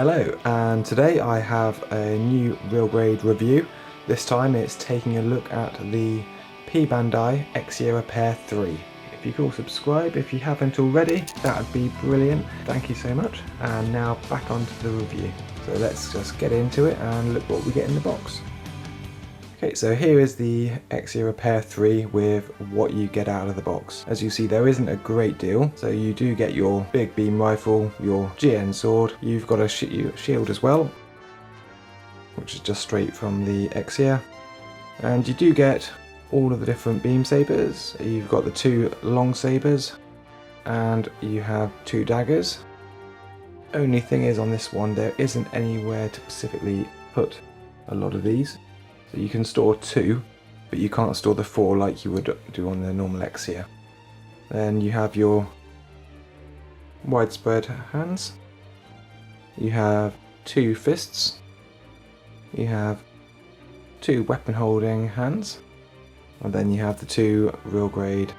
Hello, and today I have a new Real Grade review. This time it's taking a look at the P-Bandai Exia Repair 3. If you could all subscribe if you haven't already, that would be brilliant. Thank you so much. And now back onto the review. So let's just get into it and look what we get in the box. Okay, so here is the Exia Repair 3 with what you get out of the box. As you see, there isn't a great deal. So you do get your big beam rifle, your GN sword, you've got a shield as well, which is just straight from the Exia. And you do get all of the different beam sabers. You've got the 2 long sabers, and you have 2 daggers. Only thing is on this one, there isn't anywhere to specifically put a lot of these. So you can store 2, but you can't store the 4 like you would do on the normal Exia. Then you have your widespread hands. You have 2 fists. You have 2 weapon holding hands. And then you have the 2 Real Grade.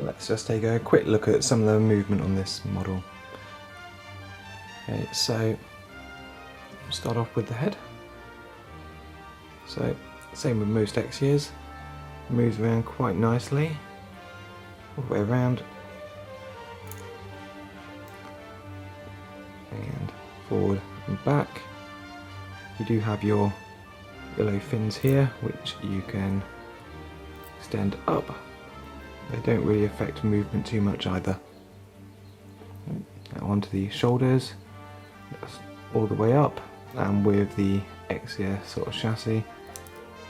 Let's just take a quick look at some of the movement on this model. Okay, so start off with the head. So same with most Exias, moves around quite nicely all the way around and forward and back. You do have your yellow fins here which you can extend up. They don't really affect movement too much either. Now onto the shoulders, that's all the way up. And with the Exia sort of chassis,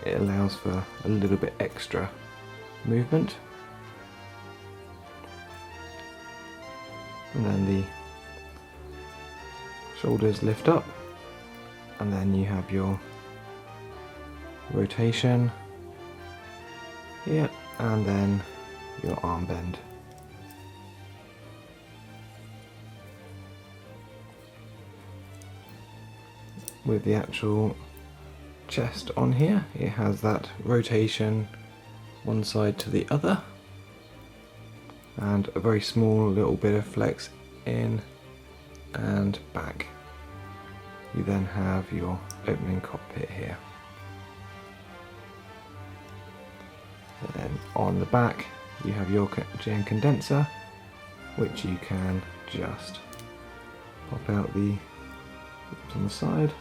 it allows for a little bit extra movement. And then the shoulders lift up, and then you have your rotation here, and then your arm bend. With the actual chest on here, it has that rotation one side to the other and a very small little bit of flex in and back. You then have your opening cockpit here. Then on the back you have your GN condenser, which you can just pop out the lips on the side.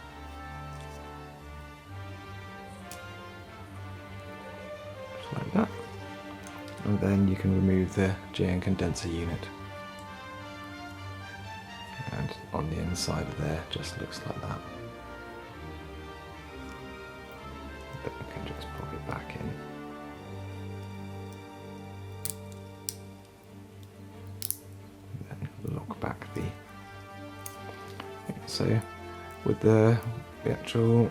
Like that, and then you can remove the GN condenser unit, and on the inside of there just looks like that. But you can just pop it back in. And then lock back the. So with the actual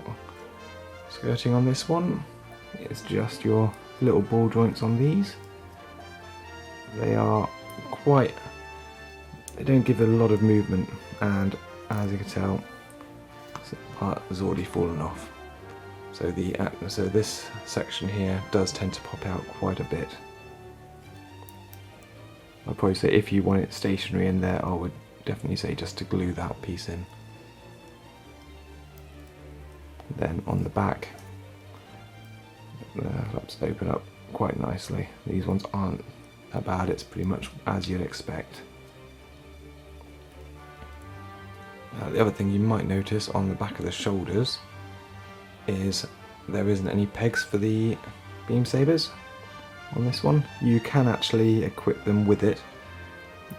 skirting on this one, it's just your little ball joints on these. They don't give it a lot of movement, and as you can tell, this part has already fallen off. So this section here does tend to pop out quite a bit. I'd probably say if you want it stationary in there, I would definitely say just to glue that piece in. Then on the back, the flaps open up quite nicely. These ones aren't that bad, it's pretty much as you'd expect. The other thing you might notice on the back of the shoulders is there isn't any pegs for the beam sabers on this one. You can actually equip them with it,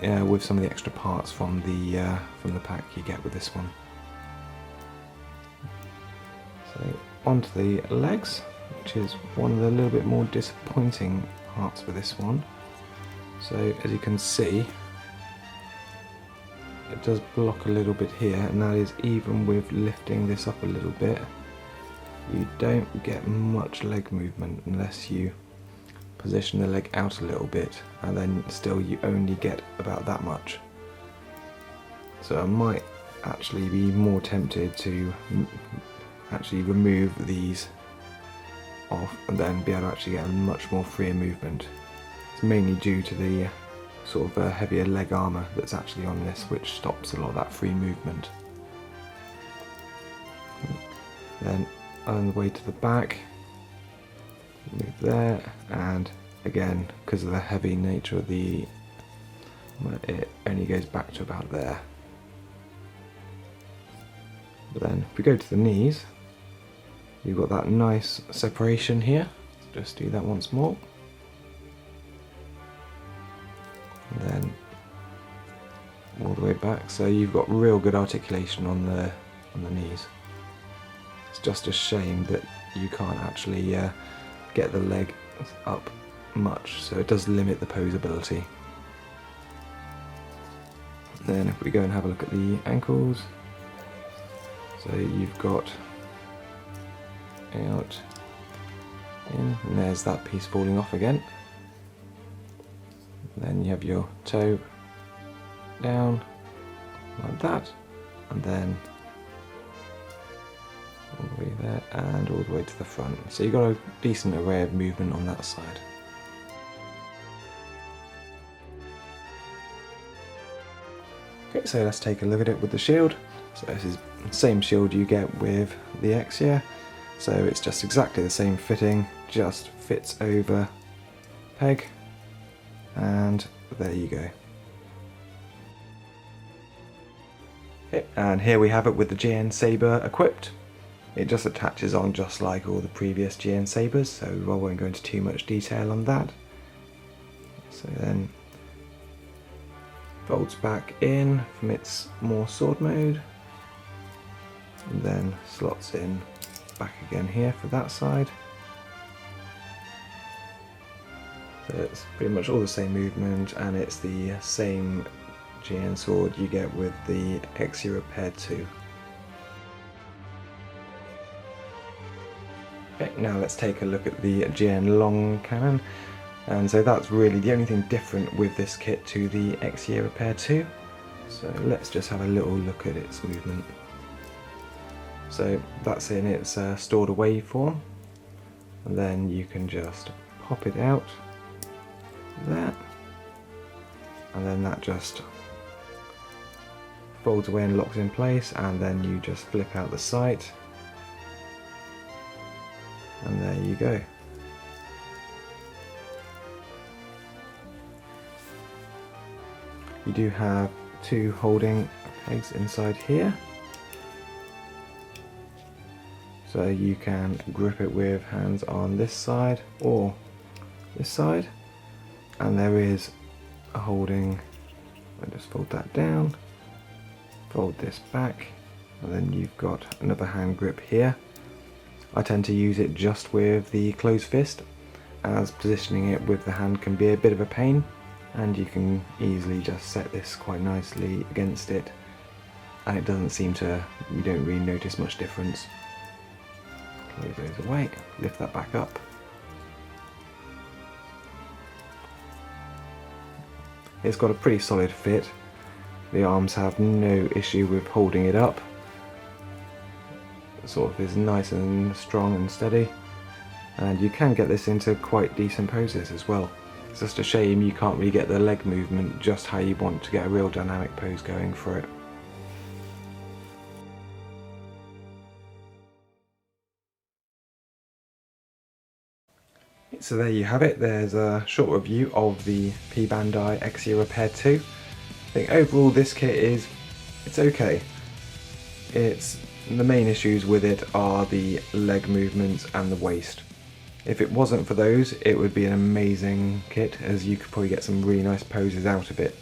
with some of the extra parts from the pack you get with this one. So onto the legs, which is one of the little bit more disappointing parts for this one. So as you can see, it does block a little bit here, and that is even with lifting this up a little bit, you don't get much leg movement unless you position the leg out a little bit, and then still you only get about that much. So I might actually be more tempted to actually remove these off and then be able to actually get a much more freer movement. It's mainly due to the sort of a heavier leg armour that's actually on this, which stops a lot of that free movement. Then on the way to the back, move there, and again, because of the heavy nature of the, it only goes back to about there. But then if we go to the knees, you've got that nice separation here. Just do that once more. And then all the way back, so you've got real good articulation on the knees. It's just a shame that you can't actually get the leg up much, so it does limit the posability. Then if we go and have a look at the ankles, so you've got out, in, and there's that piece falling off again. Then you have your toe down like that, and then all the way there and all the way to the front. So you've got a decent array of movement on that side. Okay, so let's take a look at it with the shield. So this is the same shield you get with the Exia. So it's just exactly the same fitting, just fits over peg, and there you go. Okay, and here we have it with the GN Saber equipped. It just attaches on just like all the previous GN Sabers, so I won't go into too much detail on that. So then folds back in from its more sword mode, and then slots in back again here for that side. So it's pretty much all the same movement, and it's the same GN sword you get with the Exia Repair 2. Okay, now let's take a look at the GN long cannon. And so that's really the only thing different with this kit to the Exia Repair 2. So let's just have a little look at its movement. So that's in its stored away form, and then you can just pop it out there, and then that just folds away and locks in place, and then you just flip out the sight, and there you go. You do have two holding pegs inside here, so you can grip it with hands on this side or this side, and there is a holding. I just fold that down, fold this back, and then you've got another hand grip here. I tend to use it just with the closed fist, as positioning it with the hand can be a bit of a pain, and you can easily just set this quite nicely against it, and it doesn't seem to, you don't really notice much difference. Close those away, lift that back up. It's got a pretty solid fit. The arms have no issue with holding it up. It sort of is nice and strong and steady, and you can get this into quite decent poses as well. It's just a shame you can't really get the leg movement just how you want to get a real dynamic pose going for it. So there you have it. There's a short review of the P-Bandai Exia Repair 2. I think overall this kit it's okay. The main issues with it are the leg movements and the waist. If it wasn't for those, it would be an amazing kit, as you could probably get some really nice poses out of it.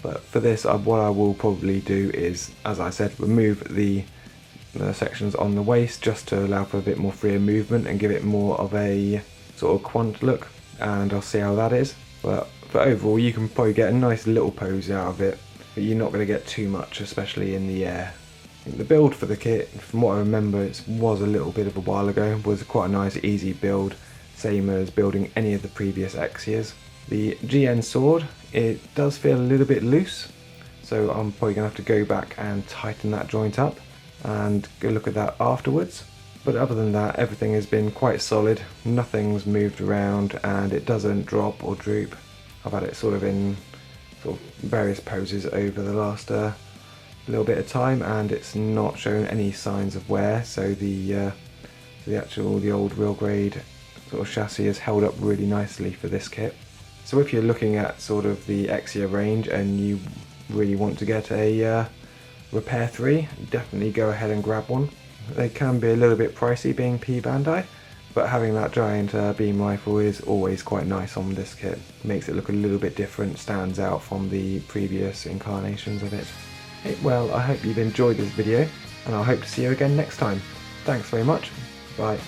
But for this, what I will probably do is, as I said, remove the sections on the waist just to allow for a bit more freer movement and give it more of a sort of quant look, and I'll see how that is. But overall, you can probably get a nice little pose out of it, but you're not going to get too much, especially in the air. The build for the kit, from what I remember, it was a little bit of a while ago, was quite a nice easy build, same as building any of the previous Exias. The GN sword, it does feel a little bit loose, so I'm probably going to have to go back and tighten that joint up and go look at that afterwards. But other than that, everything has been quite solid, nothing's moved around, and it doesn't drop or droop. I've had it sort of in sort of various poses over the last little bit of time, and it's not showing any signs of wear, so the old Real Grade sort of chassis is held up really nicely for this kit. So if you're looking at sort of the Exia range and you really want to get a Repair 3, definitely go ahead and grab one. They can be a little bit pricey being P-Bandai, but having that giant beam rifle is always quite nice on this kit. Makes it look a little bit different, stands out from the previous incarnations of it. Hey, well, I hope you've enjoyed this video, and I hope to see you again next time. Thanks very much. Bye.